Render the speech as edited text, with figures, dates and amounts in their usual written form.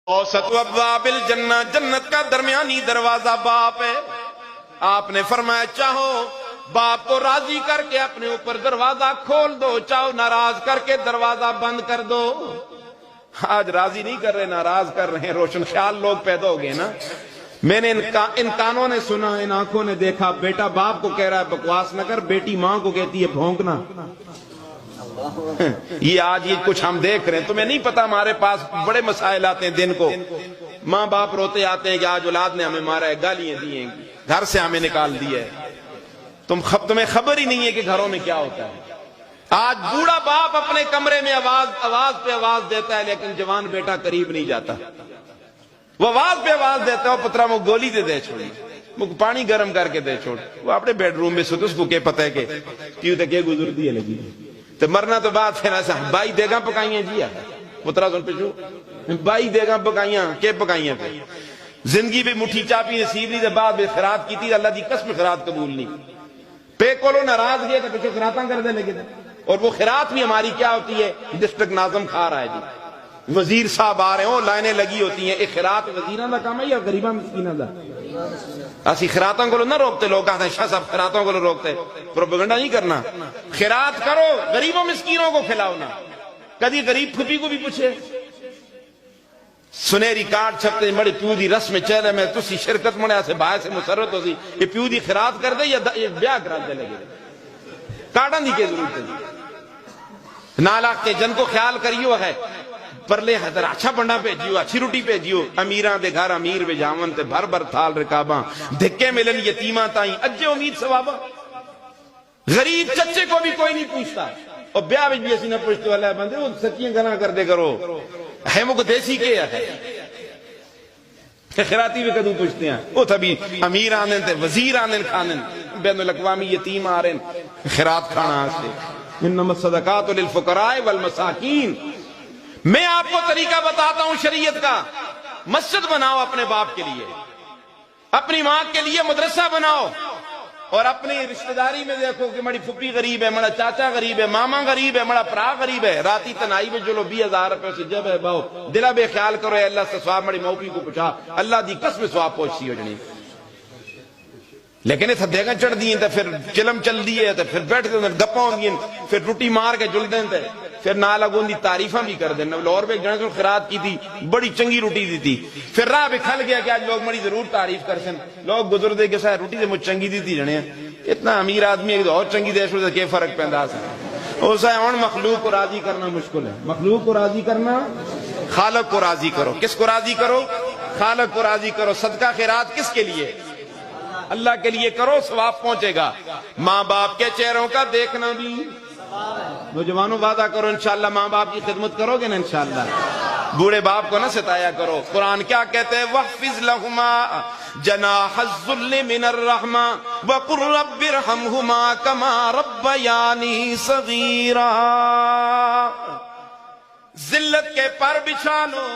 اوسط ابواب الجنہ، جنت کا درمیانی دروازہ باپ ہے۔ آپ نے فرمایا چاہو باپ کو راضی کر کے اپنے اوپر دروازہ کھول دو، چاہو ناراض کر کے دروازہ بند کر دو۔ آج راضی نہیں کر رہے، ناراض کر رہے ہیں، روشن خیال لوگ پیدا ہو گئے نا۔ میں نے ان کانوں نے سنا، ان آنکھوں نے دیکھا، بیٹا باپ کو کہہ رہا ہے بکواس نہ کر، بیٹی ماں کو کہتی ہے بھونکنا۔ یہ آج یہ کچھ ہم دیکھ رہے ہیں، تمہیں نہیں پتا ہمارے پاس بڑے مسائل آتے ہیں دن کو، ماں باپ روتے آتے ہیں کہ آج اولاد نے ہمیں مارا ہے، گالیاں دی ہیں، گھر سے ہمیں نکال دیا ہے۔ تمہیں خبر ہی نہیں ہے کہ گھروں میں کیا ہوتا ہے۔ آج بوڑھا باپ اپنے کمرے میں آواز پہ آواز دیتا ہے، لیکن جوان بیٹا قریب نہیں جاتا۔ وہ آواز پہ آواز دیتا ہے، وہ پترا مجھ گولی دے چھوڑی، مجھ پانی گرم کر کے دے چھوڑ، وہ اپنے بیڈ روم میں سوتے، اس کو کیا پتہ ہے کہ کیوں تک یہ گزرتی ہے لگی تو مرنا تو بات ہے نا۔ بائی دے گا پکائیاں جی پترا سن پہ چھو بائی دے گا پکائیاں کہ پکائیاں پہ زندگی بھی مٹھی چاپی نصیب نہیں، بعد میں خیرات کی تھی، اللہ دی قسم خیرات قبول نہیں۔ پے کولو ناراض گئے تو پیچھے خیراتاں کر دے لگے تھے، اور وہ خیرات بھی ہماری کیا ہوتی ہے، ڈسٹرکٹ ناظم کھا رہا ہے جی، وزیر صاحب آ رہے ہوں، لائنیں لگی ہوتی ہیں۔ ایک خیرات وزیراں دا کام ہے یا غریباں مسکیناں دا؟ اسی خیراتوں کو نہ روکتے، لوگ کہتے ہیں شاہ صاحب خیراتوں کو روکتے، پروپیگنڈا نہیں کرنا۔ خیرات کرو، غریبوں مسکینوں کو کھلاؤ نا۔ کدی غریب پھپھی کو بھی پوچھے، سنہری کارڈ چھپتے بڑی پیو دی رسم چہرے میں تسی شرکت منے سے باہر سے مسرت ہو سی، یہ پیو دی خیرات کر دے یا بیاہ کرا دے لگے کارڈاں دی کے ضرورت ہے۔ نالاک کے جن کو خیال کریو ہے، پرلے حضر اچھا بنڈا بھیجیو، اچھی روٹی بھیجیو، امیراں دے گھر امیر بے جاون تے بھر بھر تھال رکاباں، دھکے ملن یتیماں تائیں اجے امید ثواباں۔ غریب چچے کو بھی کوئی نہیں پوچھتا، اور بیاہ بھی اسی نہ پوچھتے والا بندے وہ سچیاں گنا کر دے کرو ہے، مجھے دیسی کے ہے خیراتی بھی کدوں پوچھتے ہیں، وہ تھا بھی امیر آنن تے وزیر آنن کھانن، بین الاقوامی یتیم آ رہے ہیں خیرات کھانا آستے۔ انما الصدقات للفقراء والمساکین۔ میں آپ کو طریقہ بتاتا ہوں شریعت کا، مسجد بناؤ اپنے باپ کے لیے، اپنی ماں کے لیے مدرسہ بناؤ، اور اپنی رشتہ داری میں دیکھو کہ مڑی پھپھی غریب ہے، مڑا چاچا غریب ہے، ماما غریب ہے، مڑا پرا غریب ہے، راتی تنائی میں جو لو 20,000 روپے سے جب ہے باؤ دلہ بے خیال کرو، اے اللہ سے سواب مڑی موپی کو پوچھا، اللہ دی قسم سواب پہنچتی ہو جنی۔ لیکن یہ تھدے گا چڑھ دیئے، پھر چلم چل دیئے، پھر بیٹھ دیں گپاں دیئے، پھر روٹی مار کے جل دیں، پھر نالا گون دی تعریفاں بھی کر دیں۔ لور پہ جنہیں خیرات کی تھی، بڑی چنگی روٹی دی تھی، پھر راہ پہ کھل گیا کہ آج لوگ مڑی ضرور تعریف کر سن، لوگ گزر دے کہ سا روٹی سے مجھ چنگی دی تھی جنہیں، اتنا امیر آدمی ہے کہ اور چنگی دے سے کیا فرق پیدا ہے۔ اسے ان مخلوق کو راضی کرنا مشکل ہے، مخلوق کو راضی کرنا، خالق کو راضی کرو۔ کس کو راضی کرو؟ خالق کو راضی کرو۔ صدقہ خیرات کس کے لیے؟ اللہ کے لیے کرو، ثواب پہنچے گا۔ ماں باپ کے چہروں کا دیکھنا بھی، نوجوانوں وعدہ کرو انشاءاللہ ماں باپ کی خدمت کرو گے نا انشاءاللہ۔ بوڑھے باپ کو نہ ستایا کرو۔ قرآن کیا کہتے ہیں؟ وَحْفِظْ لَهُمَا جَنَاحَ الذُّلِّ مِنَ الرَّحْمَةِ وَقُلْ رَبِّ ارْحَمْهُمَا كَمَا رَبَّيَانِي صَغِيرًا۔ ذلت کے پر بچھا لو،